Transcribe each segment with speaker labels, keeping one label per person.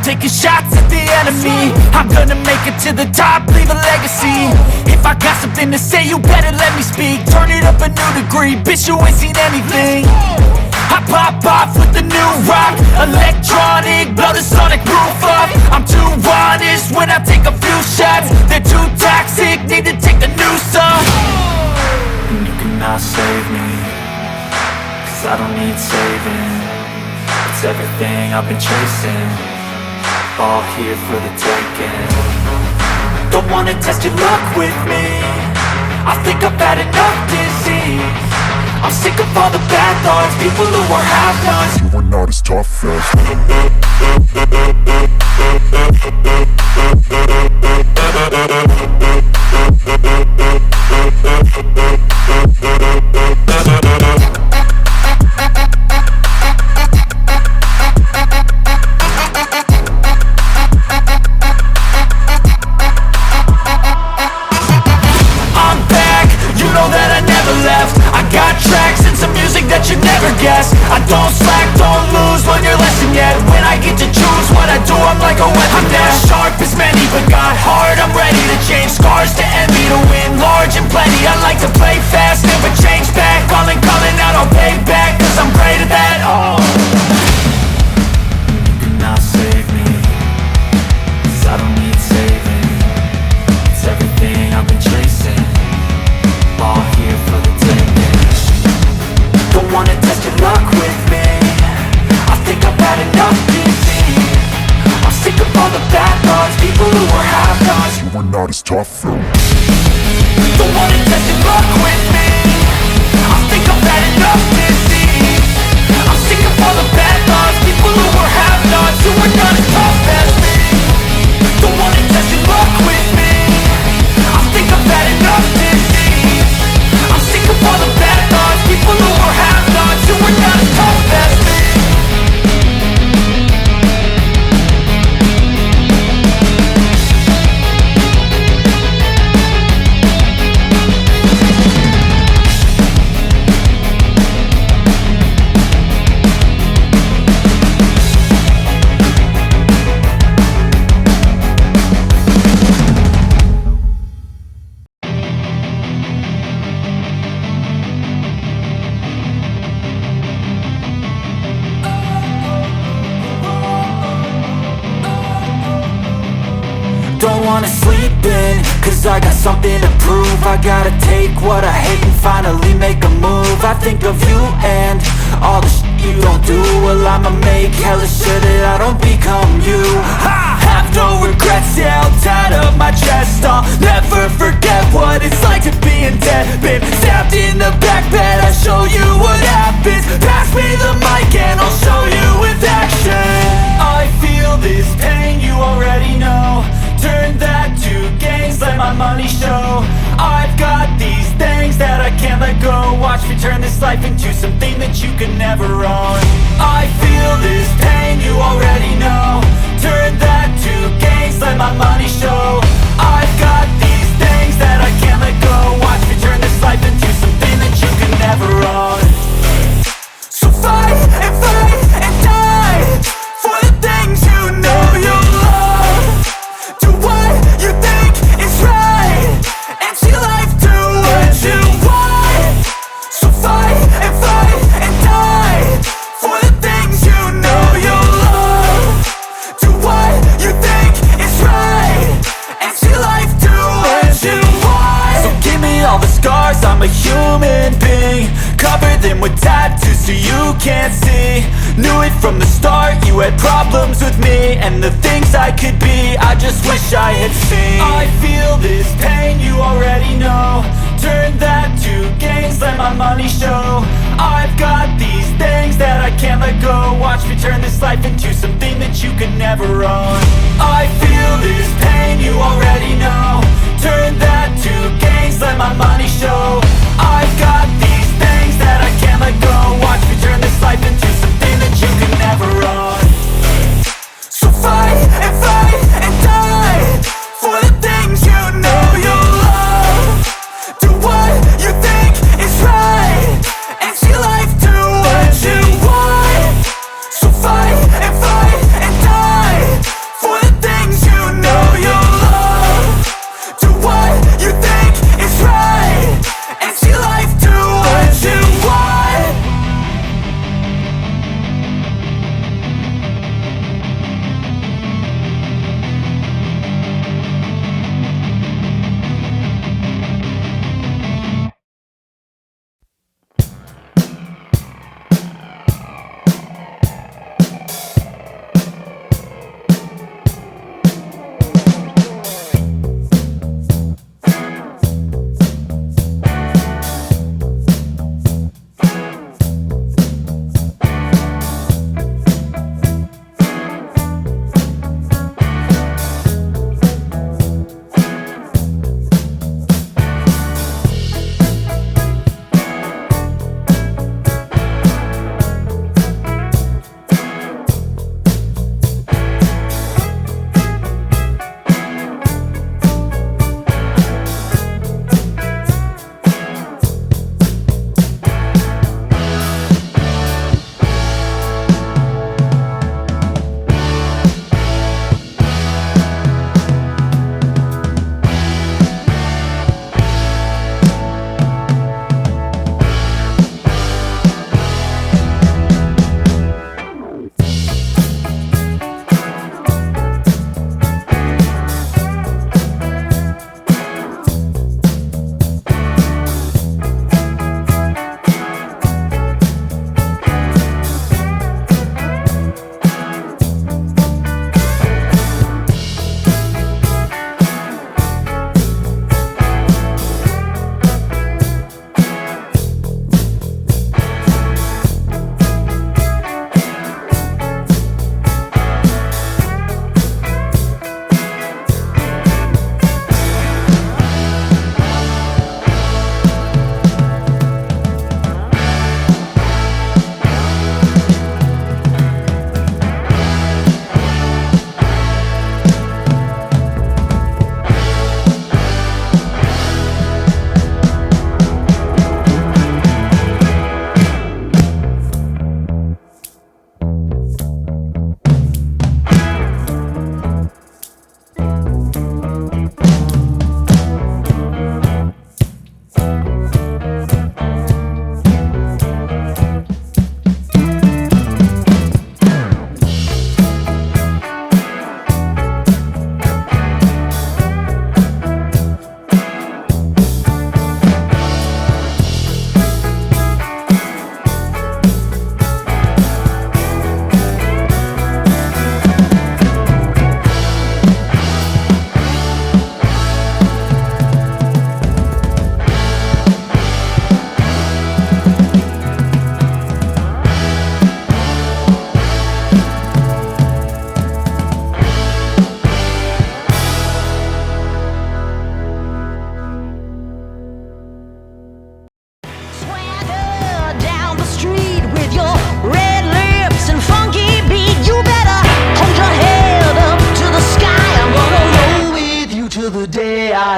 Speaker 1: taking shots at the enemy. I'm gonna make it to the top, leave a legacy. If I got something to say, you better let me speak. Turn it up a new degree, bitch, you ain't seen anything. I pop off with the new rock, electronic, blow the sonic roof up. I'm too honest when I take a few shots. They're too toxic, need to take the noose off. And you cannot save me, cause I don't need saving. It's everything I've been chasing, all here for the taking. Don't wanna test your luck with me, I think I've had enough disease. I'm sick of all the bad thoughts, people who are half-nots. You are not as tough I don't slack, don't lose, learn your lesson yet. When I get to choose what I do, I'm like a weapon. I'm not sharp as many, but got hard, I'm ready to change. Scars to envy, to win large and plenty. I like to play fast, never change back. Calling out, I'll pay back, cause I'm great at that. Oh, you cannot save me, cause I don't need saving. It's everything I've been chasing, all here for the taking. Don't wanna test your luck with me, I think I've had enough disease. I'm sick of all the bad thoughts, people who are half-nots. You are not as tough though. Don't wanna test your luck with me, I think I've had enough disease. I'm sick of all the bad thoughts, people who are half-nots. You are not as tough as me. Don't wanna test your luck with me, I think I've had enough disease. I'm sick of all the bad thoughts, people who are half-nots. You are not as tough as me. Don't wanna sleep in, cause I got something to prove. I gotta take what I hate and finally make a move. I think of you and all the shit you don't do. Well, I'ma make hella sure that I don't become you. I have no regrets, yeah, I'll tie up my chest. I'll never forget what it's like to be in debt. Been stabbed in the back bed, I'll show you what happens. Pass me the mic and I'll show you with action. I feel this pain, you already know. Turn that to gains, let my money show. I've got these things that I can't let go. Watch me turn this life into something that you can never own. I feel this pain, you already know. Turn that to gains, let my money show. I've got these things that I can't let go. Watch me turn this life into something that you can never own. So fight and die for the things you know you love. Do what you think is right, and see life do what you want. So fight and die for the things you know you love. Do what you think is right, and see life do what you want. So give me all the scars, I'm a human being. Cover them with tattoos so you can't see. Knew it from the start, you had problems with me and the things I could be, I just wish I had seen. I feel this pain, you already know. Turn that to gains, let my money show. I've got these things that I can't let go. Watch me turn this life into something that you could never own. I feel this pain, you already know. Turn that to gains, let my money show. I've got these things that I can't let go. Watch me turn this life into something that you can never own. So fight and die for the things you know you love. Do what you think is right, and see life do what you want. So fight and die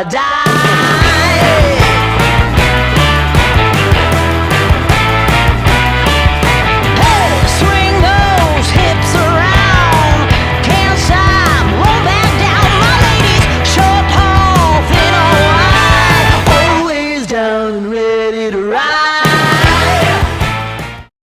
Speaker 2: die.